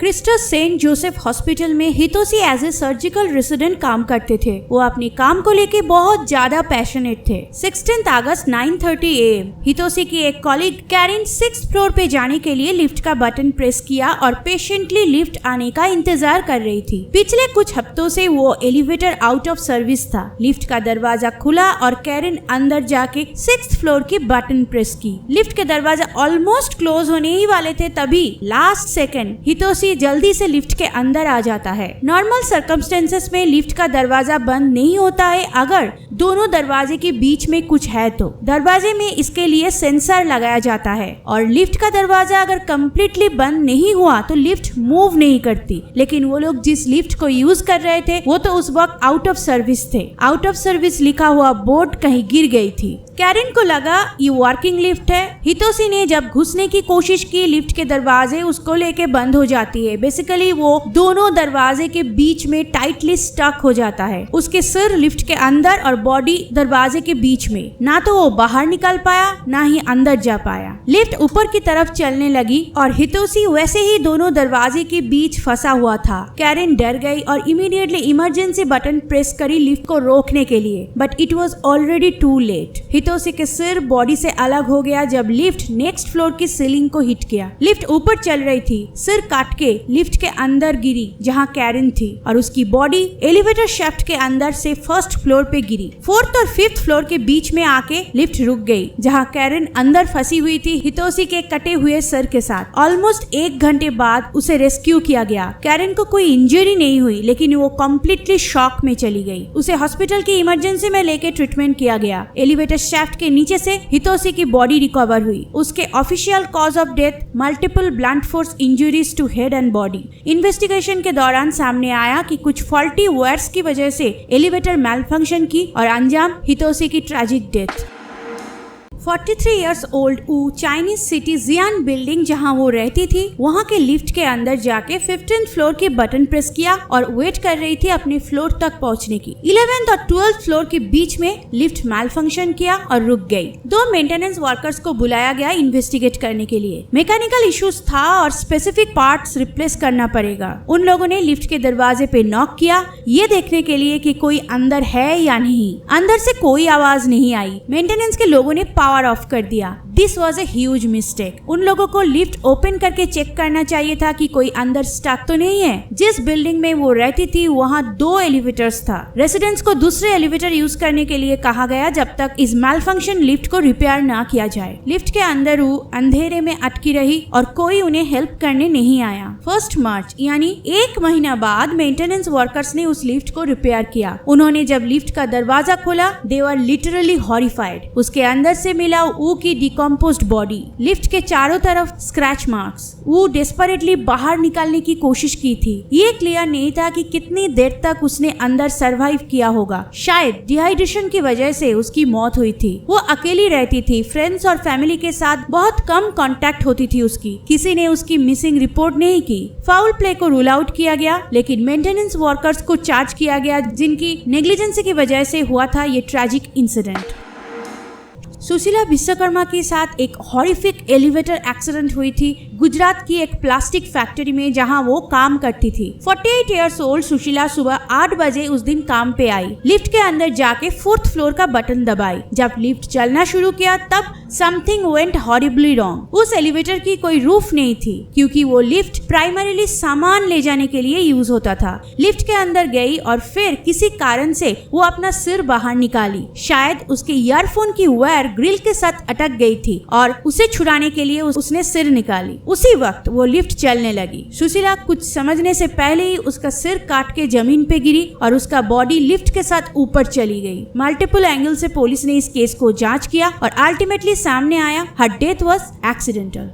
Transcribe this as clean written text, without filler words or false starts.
क्रिस्टस Saint Joseph hospital में Hitoshi as a surgical resident काम करते थे। वो अपने काम को लेके बहुत ज्यादा पैशनेट थे। 16 अगस्त 9:30 AM हितोशी की एक कॉलीग कैरिन 6th फ्लोर पे जाने के लिए लिफ्ट का बटन प्रेस किया और पेशेंटली लिफ्ट आने का इंतजार कर रही थी। पिछले कुछ हफ्तों से वो एलिवेटर आउट ऑफ सर्विस था। लिफ्ट का दरवाजा खुला और कैरिन अंदर जाके 6th फ्लोर की बटन प्रेस की। लिफ्ट के दरवाजा ऑलमोस्ट क्लोज होने ही वाले थे, तभी लास्ट सेकंड हितोशी जल्दी से लिफ्ट के अंदर आ जाता है। नॉर्मल सर्कमस्टेंसेस में लिफ्ट का दरवाजा बंद नहीं होता है अगर दोनों दरवाजे के बीच में कुछ है तो। दरवाजे में इसके लिए सेंसर लगाया जाता है और लिफ्ट का दरवाजा अगर कम्प्लीटली बंद नहीं हुआ तो लिफ्ट मूव नहीं करती। लेकिन वो लोग जिस लिफ्ट को यूज कर रहे थे वो तो उस वक्त आउट ऑफ सर्विस थे। आउट ऑफ सर्विस लिखा हुआ बोर्ड कहीं गिर गई थी। कैरिन को लगा ये वर्किंग लिफ्ट है। हितोशी ने जब घुसने की कोशिश की, लिफ्ट के दरवाजे उसको लेके बंद हो जाती है। बेसिकली वो दोनों दरवाजे के बीच में टाइटली स्टक हो जाता है। उसके सिर लिफ्ट के अंदर और बॉडी दरवाजे के बीच में। ना तो वो बाहर निकल पाया ना ही अंदर जा पाया। लिफ्ट ऊपर की तरफ चलने लगी और हितोशी वैसे ही दोनों दरवाजे के बीच फंसा हुआ था। कैरिन डर गई और इमीडिएटली इमरजेंसी बटन प्रेस करी लिफ्ट को रोकने के लिए, but it was already too late. Hitoshi के सिर बॉडी से अलग हो गया जब लिफ्ट नेक्स्ट फ्लोर की सीलिंग को हिट किया। लिफ्ट ऊपर चल रही थी। सिर काट के लिफ्ट के अंदर गिरी जहां कैरिन थी और उसकी बॉडी एलिवेटर शाफ्ट के अंदर से 1st फ्लोर पे गिरी। 4th और 5th फ्लोर के बीच में आके लिफ्ट रुक गई जहां कैरिन अंदर फंसी हुई थी हितोशी के कटे हुए सर के साथ। ऑलमोस्ट 1 घंटे बाद उसे रेस्क्यू किया गया। कैरिन को कोई इंजरी नहीं हुई लेकिन वो कम्प्लीटली शॉक में चली गई। उसे हॉस्पिटल की इमरजेंसी में लेके ट्रीटमेंट किया गया। एलिवेटर शाफ्ट के नीचे से हितोशी की बॉडी रिकवर हुई। उसके official cause of death multiple blunt force injuries to head and body. Investigation के दौरान सामने आया कि कुछ फॉल्टी वायर्स की वजह से एलिवेटर मैलफंक्शन की और अंजाम हितोशी की ट्रैजिक डेथ। 43 years old वो चाइनीज सिटी जियान बिल्डिंग जहां वो रहती थी वहां के लिफ्ट के अंदर जाके 15th फ्लोर की बटन प्रेस किया और वेट कर रही थी अपने फ्लोर तक पहुंचने की। 11th और 12th फ्लोर के बीच में लिफ्ट मैलफंक्शन किया और रुक गई। 2 मेंटेनेंस वर्कर्स को बुलाया गया इन्वेस्टिगेट करने के लिए। मैकेनिकल इश्यूज था और स्पेसिफिक पार्ट्स रिप्लेस करना पड़ेगा। उन लोगों ने लिफ्ट के दरवाजे पे नॉक किया ये देखने के लिए कि कोई अंदर है या नहीं। अंदर से कोई आवाज नहीं आई। मेंटेनेंस के लोगों ने पावर ऑफ कर दिया। This was a huge mistake. उन लोगों को लिफ्ट ओपन करके चेक करना चाहिए था कि कोई अंदर स्टक तो नहीं है। जिस बिल्डिंग में वो रहती थी वहाँ 2 एलिवेटर्स था। रेसिडेंट्स को दूसरे एलिवेटर यूज करने के लिए कहा गया जब तक इस मैलफंक्शन लिफ्ट को रिपेयर ना किया जाए। लिफ्ट के अंदर वो अंधेरे में अटकी रही और कोई उन्हें हेल्प करने नहीं आया। 1 मार्च यानी 1 महीना बाद मेंटेनेंस वर्कर्स ने उस लिफ्ट को रिपेयर किया। उन्होंने जब लिफ्ट का दरवाजा खोला दे वर लिटरली हॉरिफाइड। उसके अंदर से मिला वो की डिकम्पोज्ड बॉडी। लिफ्ट के चारों तरफ स्क्रैच मार्क्स। वो डेस्परेटली बाहर निकालने की कोशिश की थी। ये क्लियर नहीं था कि कितनी देर तक उसने अंदर सरवाइव किया होगा। शायद डिहाइड्रेशन की वजह से उसकी मौत हुई थी। वो अकेली रहती थी। फ्रेंड्स और फैमिली के साथ बहुत कम कांटेक्ट होती थी उसकी। किसी ने उसकी मिसिंग रिपोर्ट नहीं की। फाउल प्ले को रूल आउट किया गया लेकिन मेंटेनेंस वर्कर्स को चार्ज किया गया जिनकी नेग्लिजेंस की वजह से हुआ था ये ट्रैजिक इंसिडेंट। सुशीला विश्वकर्मा के साथ एक हॉरिफिक एलिवेटर एक्सीडेंट हुई थी गुजरात की एक प्लास्टिक फैक्ट्री में जहां वो काम करती थी। 48 years old सुशीला सुबह 8 बजे उस दिन काम पे आई। लिफ्ट के अंदर जाके 4th फ्लोर का बटन दबाई। जब लिफ्ट चलना शुरू किया तब समथिंग वेंट हॉरिबली रॉन्ग। उस एलिवेटर की कोई रूफ नहीं थी क्योंकि वो लिफ्ट प्राइमरीली सामान ले जाने के लिए यूज होता था। लिफ्ट के अंदर गई और फिर किसी कारण से वो अपना सिर बाहर निकाली। शायद उसके ईयरफोन की वायर ग्रिल के साथ अटक गई थी और उसे छुड़ाने के लिए उसने सिर निकाली। उसी वक्त वो लिफ्ट चलने लगी। सुशीला कुछ समझने से पहले ही उसका सिर काट के जमीन पे गिरी और उसका बॉडी लिफ्ट के साथ ऊपर चली गई। मल्टीपल एंगल से पुलिस ने इस केस को जांच किया और अल्टीमेटली सामने आया हर डेथ वाज एक्सीडेंटल।